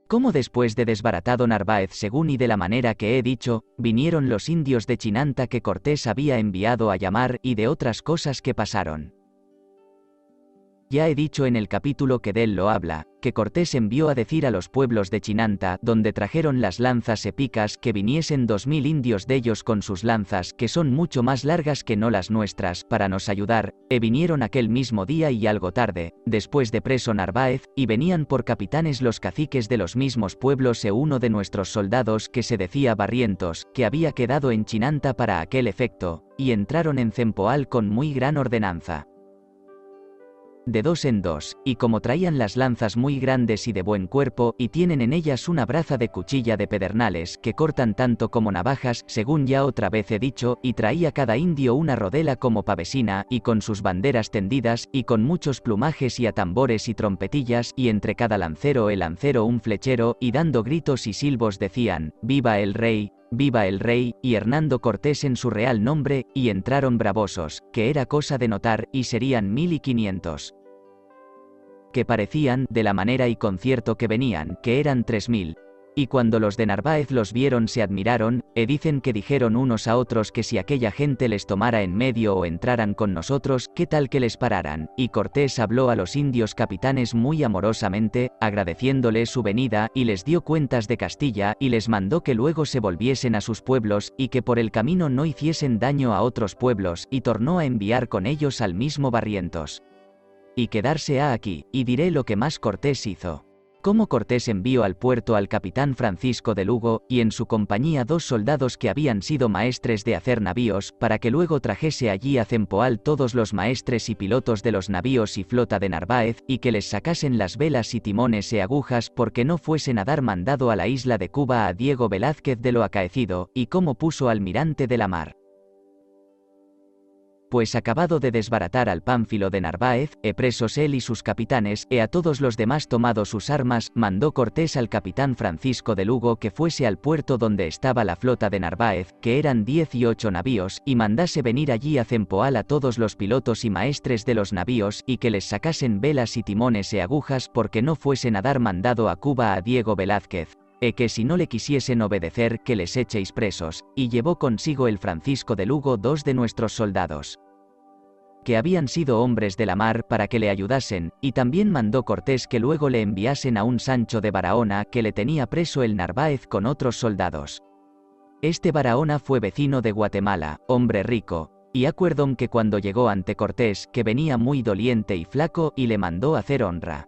Cómo después de desbaratado Narváez según y de la manera que he dicho, vinieron los indios de Chinanta que Cortés había enviado a llamar y de otras cosas que pasaron. Ya he dicho en el capítulo que dél lo habla, que Cortés envió a decir a los pueblos de Chinanta, donde trajeron las lanzas epicas, que viniesen 2000 indios de ellos con sus lanzas, que son mucho más largas que no las nuestras, para nos ayudar, vinieron aquel mismo día y algo tarde, después de preso Narváez, y venían por capitanes los caciques de los mismos pueblos uno de nuestros soldados que se decía Barrientos, que había quedado en Chinanta para aquel efecto, y entraron en Cempoal con muy gran ordenanza. De dos en dos, y como traían las lanzas muy grandes y de buen cuerpo, y tienen en ellas una braza de cuchilla de pedernales, que cortan tanto como navajas, según ya otra vez he dicho, y traía cada indio una rodela como pavesina, y con sus banderas tendidas, y con muchos plumajes y atambores y trompetillas, y entre cada lancero el lancero un flechero, y dando gritos y silbos decían, ¡Viva el rey! Viva el rey, y Hernando Cortés en su real nombre, y entraron bravosos, que era cosa de notar, y serían 1500. Que parecían, de la manera y concierto que venían, que eran 3000. Y cuando los de Narváez los vieron se admiraron, dicen que dijeron unos a otros que si aquella gente les tomara en medio o entraran con nosotros, qué tal que les pararan, y Cortés habló a los indios capitanes muy amorosamente, agradeciéndoles su venida, y les dio cuentas de Castilla, y les mandó que luego se volviesen a sus pueblos, y que por el camino no hiciesen daño a otros pueblos, y tornó a enviar con ellos al mismo Barrientos. Y quedarse ha aquí, y diré lo que más Cortés hizo. Cómo Cortés envió al puerto al capitán Francisco de Lugo, y en su compañía 2 soldados que habían sido maestres de hacer navíos, para que luego trajese allí a Cempoal todos los maestres y pilotos de los navíos y flota de Narváez, y que les sacasen las velas y timones agujas, porque no fuesen a dar mandado a la isla de Cuba a Diego Velázquez de lo acaecido, y cómo puso almirante de la mar. Pues acabado de desbaratar al Pánfilo de Narváez, presos él y sus capitanes, a todos los demás tomado sus armas, mandó Cortés al capitán Francisco de Lugo que fuese al puerto donde estaba la flota de Narváez, que eran 18 navíos, y mandase venir allí a Cempoal a todos los pilotos y maestres de los navíos, y que les sacasen velas y timones agujas porque no fuesen a dar mandado a Cuba a Diego Velázquez. Que si no le quisiesen obedecer, que les echéis presos, y llevó consigo el Francisco de Lugo 2 de nuestros soldados, que habían sido hombres de la mar para que le ayudasen, y también mandó Cortés que luego le enviasen a un Sancho de Barahona que le tenía preso el Narváez con otros soldados. Este Barahona fue vecino de Guatemala, hombre rico, y acuerdón que cuando llegó ante Cortés, que venía muy doliente y flaco, y le mandó hacer honra.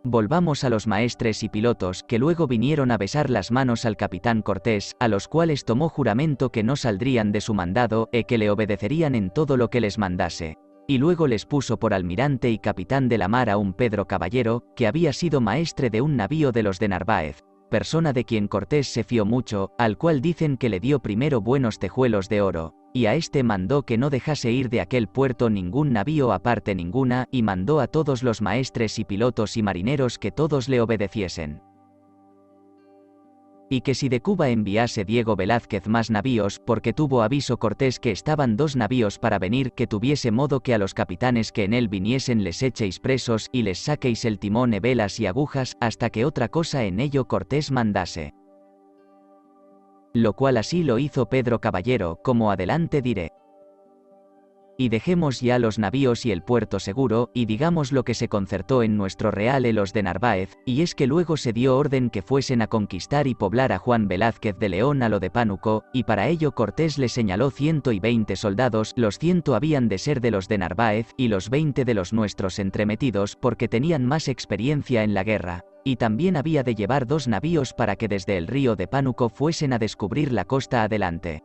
Volvamos a los maestres y pilotos que luego vinieron a besar las manos al capitán Cortés, a los cuales tomó juramento que no saldrían de su mandado, que le obedecerían en todo lo que les mandase. Y luego les puso por almirante y capitán de la mar a un Pedro Caballero, que había sido maestre de un navío de los de Narváez, persona de quien Cortés se fió mucho, al cual dicen que le dio primero buenos tejuelos de oro, y a este mandó que no dejase ir de aquel puerto ningún navío aparte ninguna, y mandó a todos los maestres y pilotos y marineros que todos le obedeciesen. Y que si de Cuba enviase Diego Velázquez más navíos, porque tuvo aviso Cortés que estaban 2 navíos para venir, que tuviese modo que a los capitanes que en él viniesen les echéis presos, y les saquéis el timón velas y agujas, hasta que otra cosa en ello Cortés mandase. Lo cual así lo hizo Pedro Caballero, como adelante diré. Y dejemos ya los navíos y el puerto seguro, y digamos lo que se concertó en nuestro real los de Narváez, y es que luego se dio orden que fuesen a conquistar y poblar a Juan Velázquez de León a lo de Pánuco, y para ello Cortés le señaló 120 soldados, los 100 habían de ser de los de Narváez, y los 20 de los nuestros entremetidos porque tenían más experiencia en la guerra. Y también había de llevar 2 navíos para que desde el río de Pánuco fuesen a descubrir la costa adelante.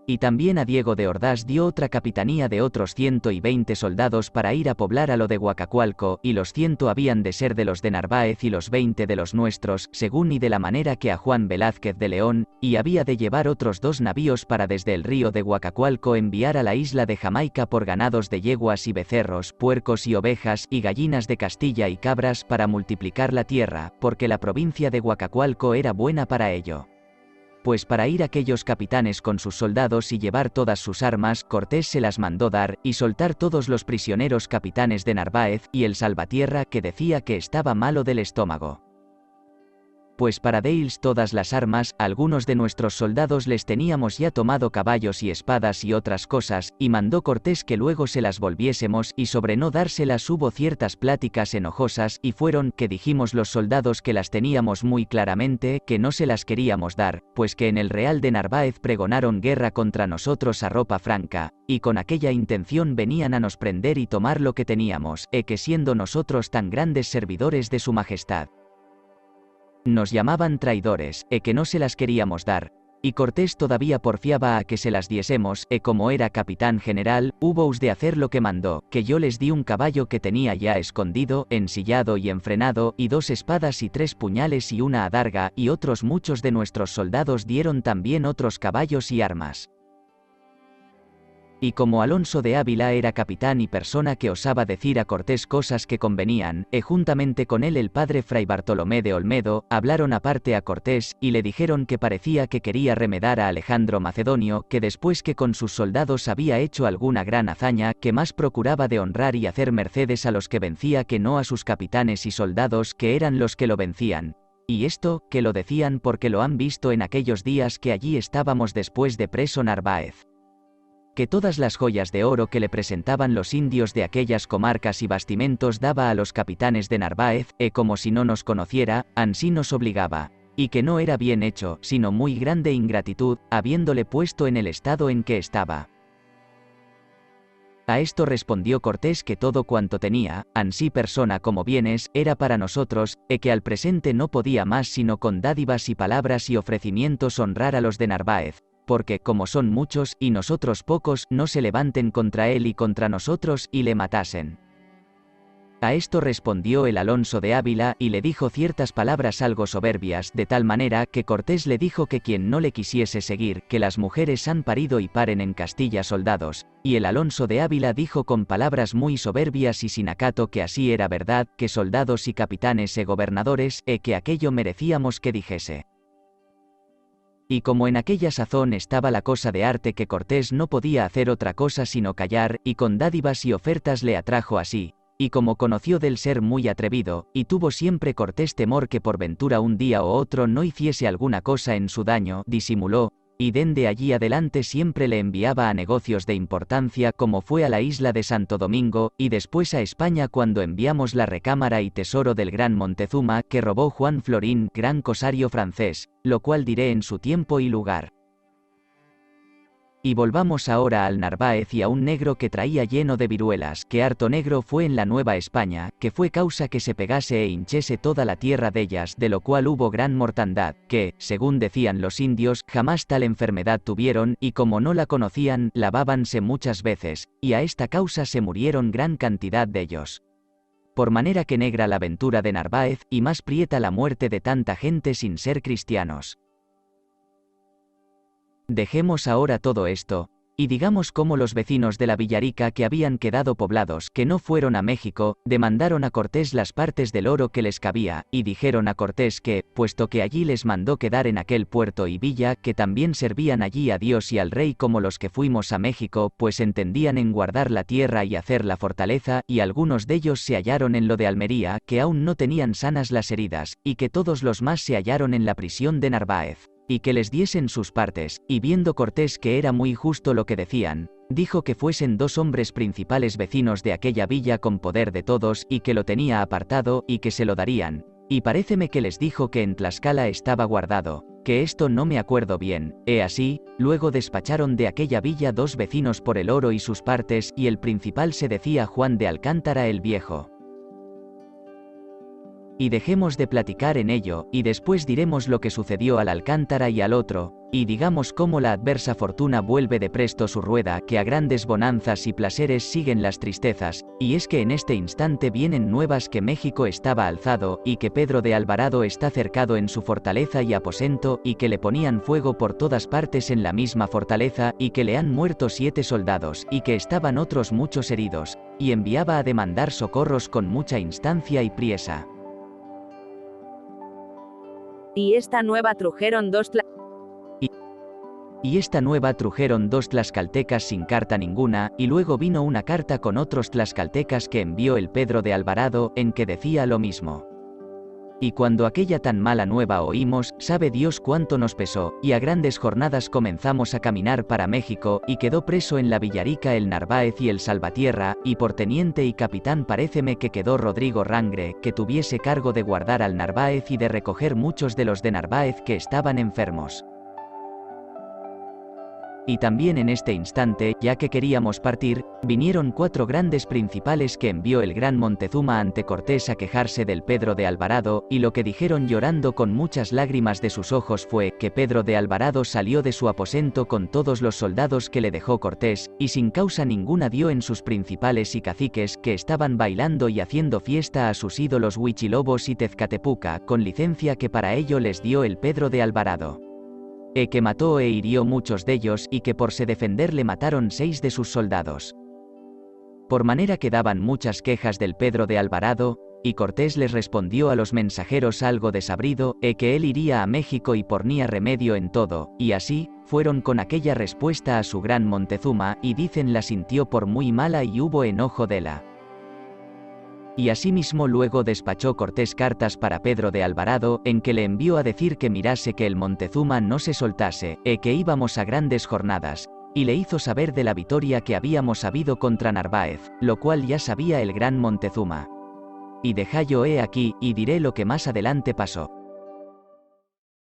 Y también a Diego de Ordaz dio otra capitanía de otros 120 soldados para ir a poblar a lo de Guacacualco, y los 100 habían de ser de los de Narváez y los 20 de los nuestros, según y de la manera que a Juan Velázquez de León, y había de llevar otros 2 navíos para desde el río de Guacacualco enviar a la isla de Jamaica por ganados de yeguas y becerros, puercos y ovejas, y gallinas de Castilla y cabras para multiplicar la tierra, porque la provincia de Guacacualco era buena para ello. pues para ir aquellos capitanes con sus soldados y llevar todas sus armas, Cortés se las mandó dar, y soltar todos los prisioneros capitanes de Narváez, y el salvatierra que decía que estaba malo del estómago. Pues para Dales todas las armas, algunos de nuestros soldados les teníamos ya tomado caballos y espadas y otras cosas, y mandó Cortés que luego se las volviésemos, y sobre no dárselas hubo ciertas pláticas enojosas, y fueron, que dijimos los soldados que las teníamos muy claramente, que no se las queríamos dar, pues que en el Real de Narváez pregonaron guerra contra nosotros a ropa franca, y con aquella intención venían a nos prender y tomar lo que teníamos, que siendo nosotros tan grandes servidores de su majestad, nos llamaban traidores, que no se las queríamos dar, y Cortés todavía porfiaba a que se las diésemos, como era capitán general, hubous de hacer lo que mandó, que yo les di un caballo que tenía ya escondido, ensillado y enfrenado, y 2 espadas y 3 puñales y una adarga, y otros muchos de nuestros soldados dieron también otros caballos y armas. Y como Alonso de Ávila era capitán y persona que osaba decir a Cortés cosas que convenían, juntamente con él el padre Fray Bartolomé de Olmedo, hablaron aparte a Cortés, y le dijeron que parecía que quería remedar a Alejandro Macedonio, que después que con sus soldados había hecho alguna gran hazaña, que más procuraba de honrar y hacer mercedes a los que vencía que no a sus capitanes y soldados que eran los que lo vencían. Y esto, que lo decían porque lo han visto en aquellos días que allí estábamos después de preso Narváez. Que todas las joyas de oro que le presentaban los indios de aquellas comarcas y bastimentos daba a los capitanes de Narváez, como si no nos conociera, ansí nos obligaba, y que no era bien hecho, sino muy grande ingratitud, habiéndole puesto en el estado en que estaba. A esto respondió Cortés que todo cuanto tenía, ansí persona como bienes, era para nosotros, que al presente no podía más sino con dádivas y palabras y ofrecimientos honrar a los de Narváez, porque, como son muchos, y nosotros pocos, no se levanten contra él y contra nosotros, y le matasen. A esto respondió el Alonso de Ávila, y le dijo ciertas palabras algo soberbias, de tal manera que Cortés le dijo que quien no le quisiese seguir, que las mujeres han parido y paren en Castilla soldados, y el Alonso de Ávila dijo con palabras muy soberbias y sin acato que así era verdad, que soldados y capitanes gobernadores, que aquello merecíamos que dijese. Y como en aquella sazón estaba la cosa de arte que Cortés no podía hacer otra cosa sino callar, y con dádivas y ofertas le atrajo así, y como conoció del ser muy atrevido, y tuvo siempre Cortés temor que por ventura un día o otro no hiciese alguna cosa en su daño, disimuló, y dende allí adelante siempre le enviaba a negocios de importancia como fue a la isla de Santo Domingo, y después a España cuando enviamos la recámara y tesoro del gran Montezuma que robó Juan Florín, gran cosario francés, lo cual diré en su tiempo y lugar. Y volvamos ahora al Narváez y a un negro que traía lleno de viruelas, que harto negro fue en la Nueva España, que fue causa que se pegase e hinchese toda la tierra dellas, de lo cual hubo gran mortandad, que, según decían los indios, jamás tal enfermedad tuvieron, y como no la conocían, lavábanse muchas veces, y a esta causa se murieron gran cantidad de ellos. Por manera que negra la ventura de Narváez, y más prieta la muerte de tanta gente sin ser cristianos. Dejemos ahora todo esto, y digamos cómo los vecinos de la Villarica que habían quedado poblados, que no fueron a México, demandaron a Cortés las partes del oro que les cabía, y dijeron a Cortés que, puesto que allí les mandó quedar en aquel puerto y villa, que también servían allí a Dios y al rey como los que fuimos a México, pues entendían en guardar la tierra y hacer la fortaleza, y algunos de ellos se hallaron en lo de Almería, que aún no tenían sanas las heridas, y que todos los más se hallaron en la prisión de Narváez, y que les diesen sus partes, y viendo Cortés que era muy justo lo que decían, dijo que fuesen 2 hombres principales vecinos de aquella villa con poder de todos, y que lo tenía apartado, y que se lo darían, y paréceme que les dijo que en Tlaxcala estaba guardado, que esto no me acuerdo bien, así, luego despacharon de aquella villa 2 vecinos por el oro y sus partes, y el principal se decía Juan de Alcántara el Viejo. Y dejemos de platicar en ello, y después diremos lo que sucedió al Alcántara y al otro, y digamos cómo la adversa fortuna vuelve de presto su rueda, que a grandes bonanzas y placeres siguen las tristezas, y es que en este instante vienen nuevas que México estaba alzado, y que Pedro de Alvarado está cercado en su fortaleza y aposento, y que le ponían fuego por todas partes en la misma fortaleza, y que le han muerto 7 soldados, y que estaban otros muchos heridos, y enviaba a demandar socorros con mucha instancia y priesa. Y esta nueva trujeron 2 Y esta nueva trujeron 2 tlaxcaltecas sin carta ninguna, y luego vino una carta con otros tlaxcaltecas que envió el Pedro de Alvarado, en que decía lo mismo. Y cuando aquella tan mala nueva oímos, sabe Dios cuánto nos pesó, y a grandes jornadas comenzamos a caminar para México, y quedó preso en la Villarica el Narváez y el Salvatierra, y por teniente y capitán paréceme que quedó Rodrigo Rangre, que tuviese cargo de guardar al Narváez y de recoger muchos de los de Narváez que estaban enfermos. Y también en este instante, ya que queríamos partir, vinieron 4 grandes principales que envió el gran Montezuma ante Cortés a quejarse del Pedro de Alvarado, y lo que dijeron llorando con muchas lágrimas de sus ojos fue, que Pedro de Alvarado salió de su aposento con todos los soldados que le dejó Cortés, y sin causa ninguna dio en sus principales y caciques, que estaban bailando y haciendo fiesta a sus ídolos Huichilobos y Tezcatepuca, con licencia que para ello les dio el Pedro de Alvarado. Que mató e hirió muchos de ellos, y que por se defender le mataron 6 de sus soldados. Por manera que daban muchas quejas del Pedro de Alvarado, y Cortés les respondió a los mensajeros algo desabrido, que él iría a México y pornía remedio en todo, y así, fueron con aquella respuesta a su gran Montezuma, y dicen la sintió por muy mala y hubo enojo de la. Y asimismo luego despachó Cortés cartas para Pedro de Alvarado, en que le envió a decir que mirase que el Montezuma no se soltase, que íbamos a grandes jornadas, y le hizo saber de la victoria que habíamos habido contra Narváez, lo cual ya sabía el gran Montezuma. Y dejallo he aquí, y diré lo que más adelante pasó.